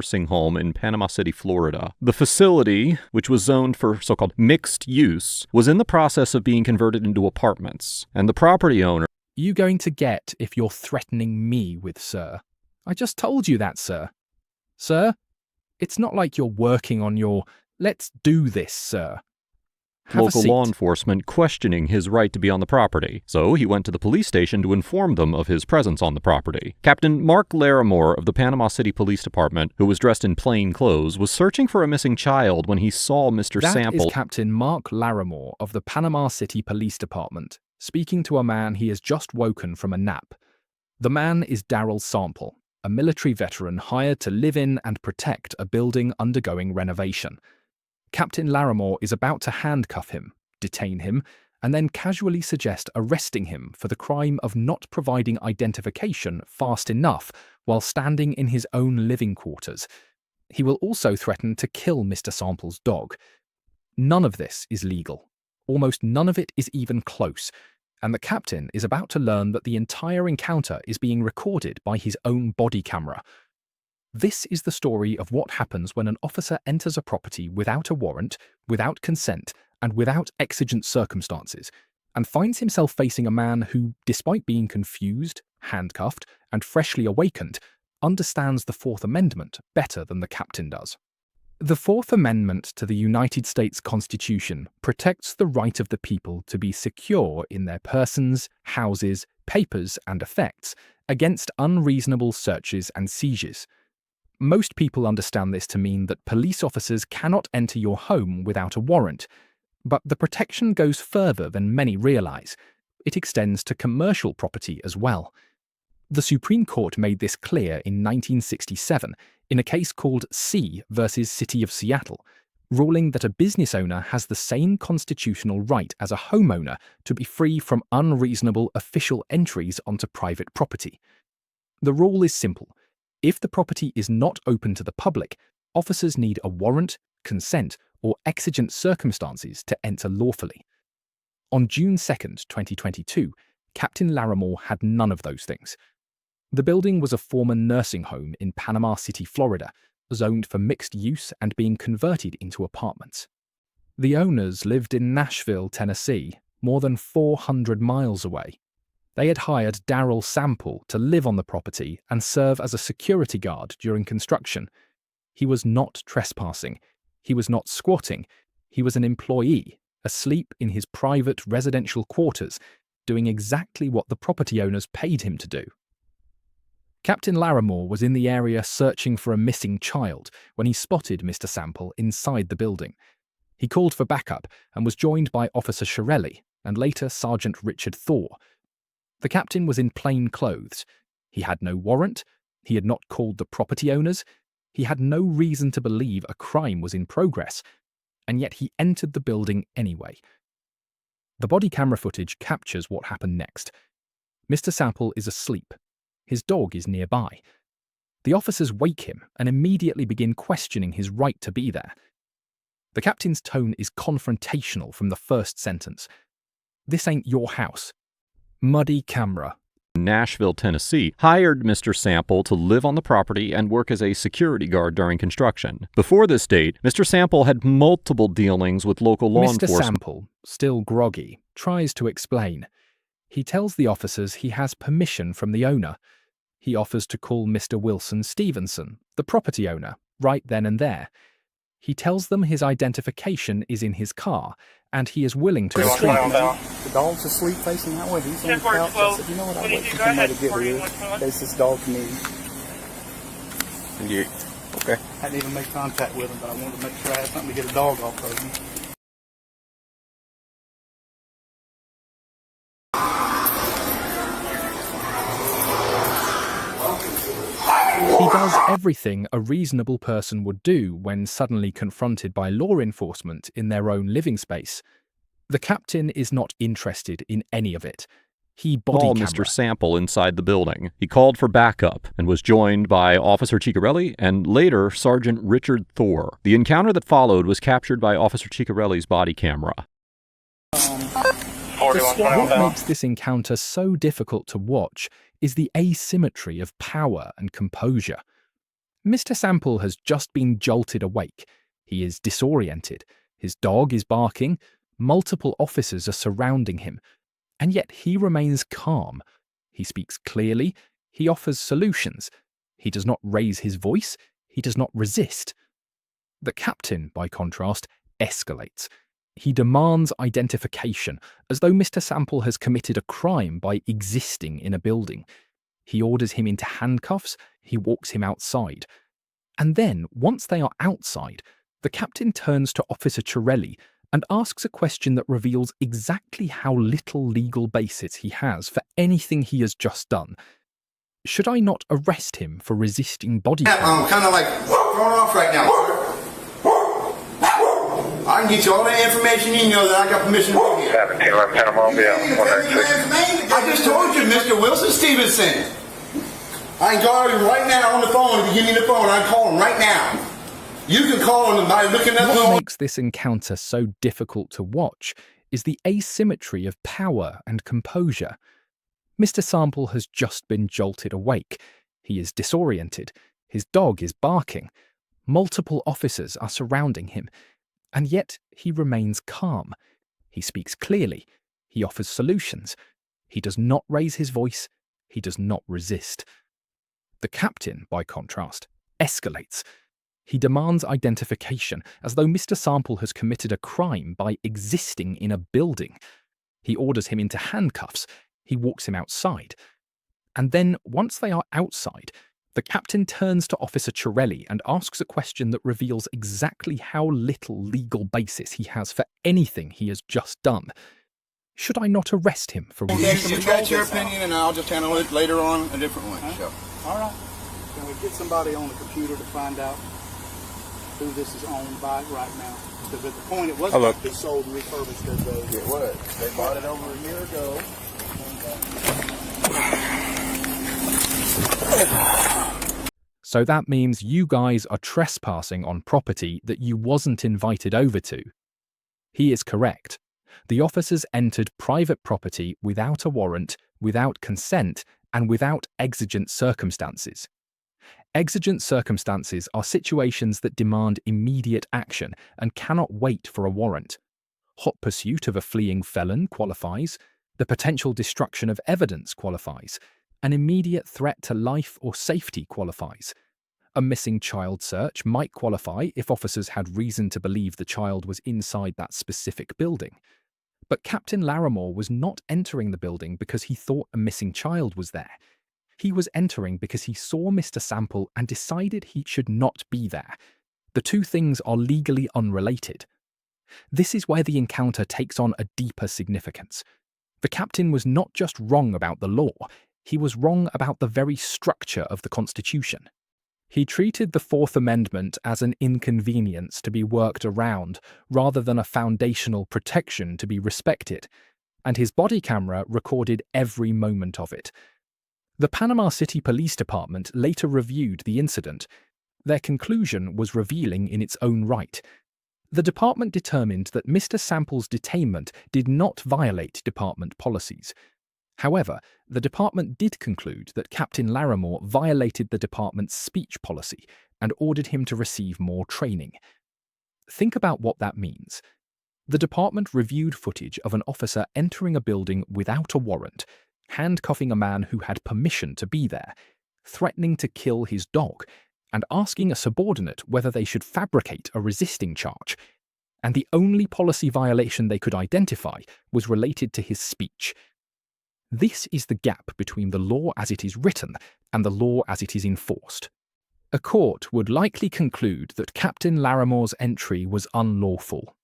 nursing home in Panama City, Florida. The facility, which was zoned for so-called mixed use, was in the process of being converted into apartments, and the property owner— You going to get if you're threatening me with, sir? I just told you that, sir. Sir, it's not like you're working on your let's do this, sir. Have local a seat. law enforcement questioning his right to be on the property, so he went to the police station to inform them of his presence on the property. Captain Mark Laramore of the Panama City Police Department, who was dressed in plain clothes, was searching for a missing child when he saw Mr. Sample— That is Captain Mark Laramore of the Panama City Police Department, speaking to a man he has just woken from a nap. The man is Daryl Sample, a military veteran hired to live in and protect a building undergoing renovation. Captain Laramore is about to handcuff him, detain him, and then casually suggest arresting him for the crime of not providing identification fast enough while standing in his own living quarters. He will also threaten to kill Mr. Sample's dog. None of this is legal. Almost none of it is even close, and the captain is about to learn that the entire encounter is being recorded by his own body camera. This is the story of what happens when an officer enters a property without a warrant, without consent, and without exigent circumstances, and finds himself facing a man who, despite being confused, handcuffed, and freshly awakened, understands the Fourth Amendment better than the captain does. The Fourth Amendment to the United States Constitution protects the right of the people to be secure in their persons, houses, papers, and effects against unreasonable searches and seizures. Most people understand this to mean that police officers cannot enter your home without a warrant, but the protection goes further than many realize. It extends to commercial property as well. The Supreme Court made this clear in 1967 in a case called C versus City of Seattle, ruling that a business owner has the same constitutional right as a homeowner to be free from unreasonable official entries onto private property. The rule is simple. If the property is not open to the public, officers need a warrant, consent, or exigent circumstances to enter lawfully. On June 2, 2022, Captain Laramore had none of those things. The building was a former nursing home in Panama City, Florida, zoned for mixed use and being converted into apartments. The owners lived in Nashville, Tennessee, more than 400 miles away. They had hired Daryl Sample to live on the property and serve as a security guard during construction. He was not trespassing. He was not squatting. He was an employee, asleep in his private residential quarters, doing exactly what the property owners paid him to do. Captain Laramore was in the area searching for a missing child when he spotted Mr. Sample inside the building. He called for backup and was joined by Officer Shirelli and later Sergeant Richard Thor. The captain was in plain clothes. He had no warrant. He had not called the property owners. He had no reason to believe a crime was in progress, and yet he entered the building anyway. The body camera footage captures what happened next. Mr. Sample is asleep. His dog is nearby. The officers wake him and immediately begin questioning his right to be there. The captain's tone is confrontational from the first sentence. "This ain't your house." Muddy camera. Nashville, Tennessee, hired Mr. Sample to live on the property and work as a security guard during construction. Before this date, Mr. Sample had multiple dealings with local law Mr. enforcement. Sample, still groggy, tries to explain. He tells the officers he has permission from the owner. He offers to call Mr. Wilson Stevenson, the property owner, right then and there. He tells them his identification is in his car, and he is willing to retrieve it. The dog's asleep facing that way. He's on the couch. I said, you know what, I'll wait for somebody to get here in case this dog can eat. Yeah. Okay. I didn't even make contact with him, but I wanted to make sure I had something to get a dog off of him. He does everything a reasonable person would do when suddenly confronted by law enforcement in their own living space. The captain is not interested in any of it. He body camera Mr. Sample inside the building. He called for backup and was joined by Officer Ciccarelli and later Sergeant Richard Thor. The encounter that followed was captured by Officer Ciccarelli's body camera. What makes this encounter so difficult to watch is the asymmetry of power and composure. Mr. Sample has just been jolted awake. He is disoriented. His dog is barking. Multiple officers are surrounding him. And yet he remains calm. He speaks clearly. He offers solutions. He does not raise his voice. He does not resist. The captain, by contrast, escalates. He demands identification, as though Mr. Sample has committed a crime by existing in a building. He orders him into handcuffs. He walks him outside. And then, once they are outside, the captain turns to Officer Chirelli and asks a question that reveals exactly how little legal basis he has for anything he has just done. Should I not arrest him for resisting body count? I'm kind of like thrown off right now. I can get you all the information you know that I got permission to be here. 1711 Panama, 196. I just told you, Mr. Wilson Stevenson. I can call you right now on the phone. If you give me the phone, I can call him right now. You can call him by looking at What makes this encounter so difficult to watch is the asymmetry of power and composure. Mr. Sample has just been jolted awake. He is disoriented. His dog is barking. Multiple officers are surrounding him. And yet he remains calm. He speaks clearly. He offers solutions. He does not raise his voice. He does not resist. The captain, by contrast, escalates. He demands identification, as though Mr. Sample has committed a crime by existing in a building. He orders him into handcuffs. He walks him outside. And then, once they are outside, the captain turns to Officer Chirelli and asks a question that reveals exactly how little legal basis he has for anything he has just done. Should I not arrest him for You got your opinion, and I'll just handle it later on a different way. Huh? So. All right. Can we get somebody on the computer to find out who this is owned by right now? Because at the point it wasn't like they sold and refurbished as those. It was. They bought it over a year ago. So that means you guys are trespassing on property that you wasn't invited over to. He is correct. The officers entered private property without a warrant, without consent, and without exigent circumstances. Exigent circumstances are situations that demand immediate action and cannot wait for a warrant. Hot pursuit of a fleeing felon qualifies. The potential destruction of evidence qualifies. An immediate threat to life or safety qualifies. A missing child search might qualify if officers had reason to believe the child was inside that specific building. But Captain Laramore was not entering the building because he thought a missing child was there. He was entering because he saw Mr. Sample and decided he should not be there. The two things are legally unrelated. This is where the encounter takes on a deeper significance. The captain was not just wrong about the law, he was wrong about the very structure of the Constitution. He treated the Fourth Amendment as an inconvenience to be worked around, rather than a foundational protection to be respected, and his body camera recorded every moment of it. The Panama City Police Department later reviewed the incident. Their conclusion was revealing in its own right. The department determined that Mr. Sample's detainment did not violate department policies. However, the department did conclude that Captain Laramore violated the department's speech policy and ordered him to receive more training. Think about what that means. The department reviewed footage of an officer entering a building without a warrant, handcuffing a man who had permission to be there, threatening to kill his dog, and asking a subordinate whether they should fabricate a resisting charge. And the only policy violation they could identify was related to his speech. This is the gap between the law as it is written and the law as it is enforced. A court would likely conclude that Captain Laramore's entry was unlawful.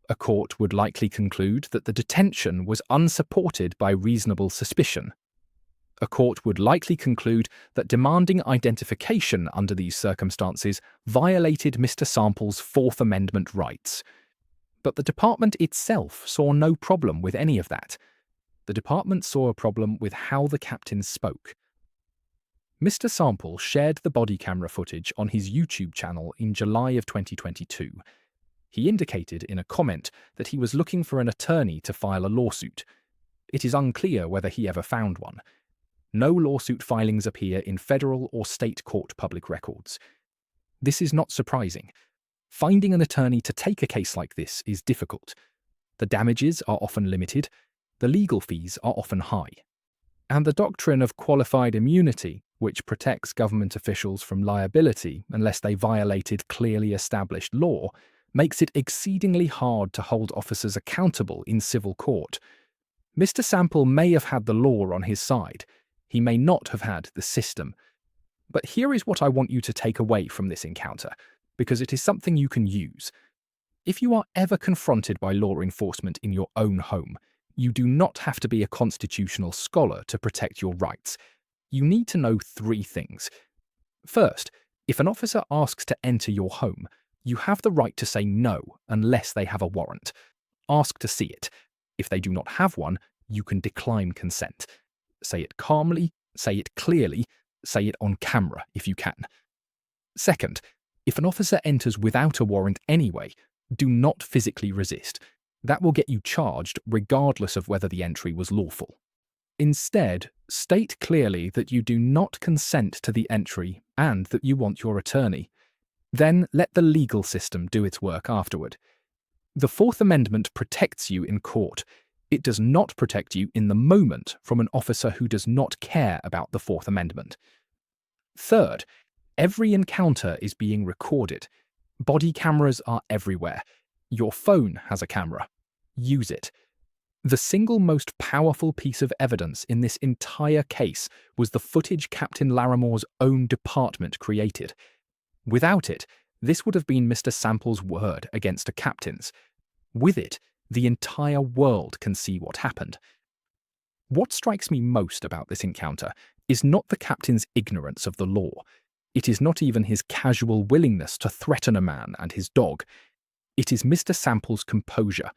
A court would likely conclude that the detention was unsupported by reasonable suspicion. A court would likely conclude that demanding identification under these circumstances violated Mr. Sample's Fourth Amendment rights. But the department itself saw no problem with any of that. The department saw a problem with how the captain spoke. Mr. Sample shared the body camera footage on his YouTube channel in July of 2022. He indicated in a comment that he was looking for an attorney to file a lawsuit. It is unclear whether he ever found one. No lawsuit filings appear in federal or state court public records. This is not surprising. Finding an attorney to take a case like this is difficult. The damages are often limited, the legal fees are often high. And the doctrine of qualified immunity, which protects government officials from liability unless they violated clearly established law, makes it exceedingly hard to hold officers accountable in civil court. Mr. Sample may have had the law on his side. He may not have had the system. But here is what I want you to take away from this encounter, because it is something you can use. If you are ever confronted by law enforcement in your own home, you do not have to be a constitutional scholar to protect your rights. You need to know 3 things. First, if an officer asks to enter your home, you have the right to say no unless they have a warrant. Ask to see it. If they do not have one, you can decline consent. Say it calmly, say it clearly, say it on camera if you can. Second, if an officer enters without a warrant anyway, do not physically resist. That will get you charged regardless of whether the entry was lawful. Instead, state clearly that you do not consent to the entry and that you want your attorney. Then let the legal system do its work afterward. The Fourth Amendment protects you in court. It does not protect you in the moment from an officer who does not care about the Fourth Amendment. Third, every encounter is being recorded. Body cameras are everywhere. Your phone has a camera. Use it. The single most powerful piece of evidence in this entire case was the footage Captain Laramore's own department created. Without it, this would have been Mr. Sample's word against a captain's. With it, the entire world can see what happened. What strikes me most about this encounter is not the captain's ignorance of the law. It is not even his casual willingness to threaten a man and his dog. It is Mr. Sample's composure.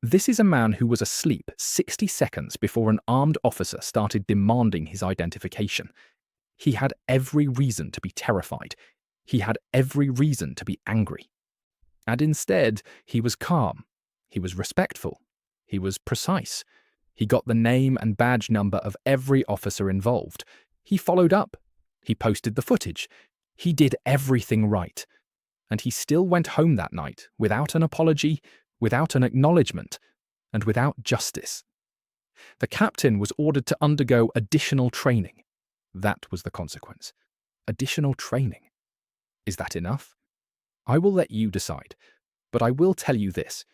This is a man who was asleep 60 seconds before an armed officer started demanding his identification. He had every reason to be terrified. He had every reason to be angry. And instead, he was calm. He was respectful. He was precise. He got the name and badge number of every officer involved. He followed up. He posted the footage. He did everything right. And he still went home that night without an apology, without an acknowledgement, and without justice. The captain was ordered to undergo additional training. That was the consequence. Additional training. Is that enough? I will let you decide, but I will tell you this.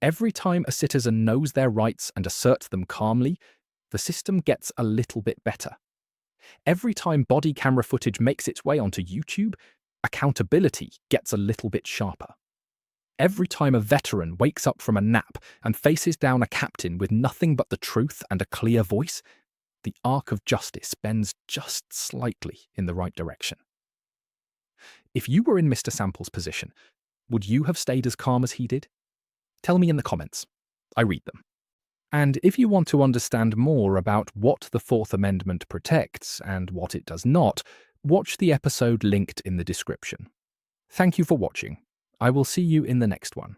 Every time a citizen knows their rights and asserts them calmly, the system gets a little bit better. Every time body camera footage makes its way onto YouTube, accountability gets a little bit sharper. Every time a veteran wakes up from a nap and faces down a captain with nothing but the truth and a clear voice, the arc of justice bends just slightly in the right direction. If you were in Mr. Sample's position, would you have stayed as calm as he did? Tell me in the comments. I read them. And if you want to understand more about what the Fourth Amendment protects and what it does not, watch the episode linked in the description. Thank you for watching. I will see you in the next one.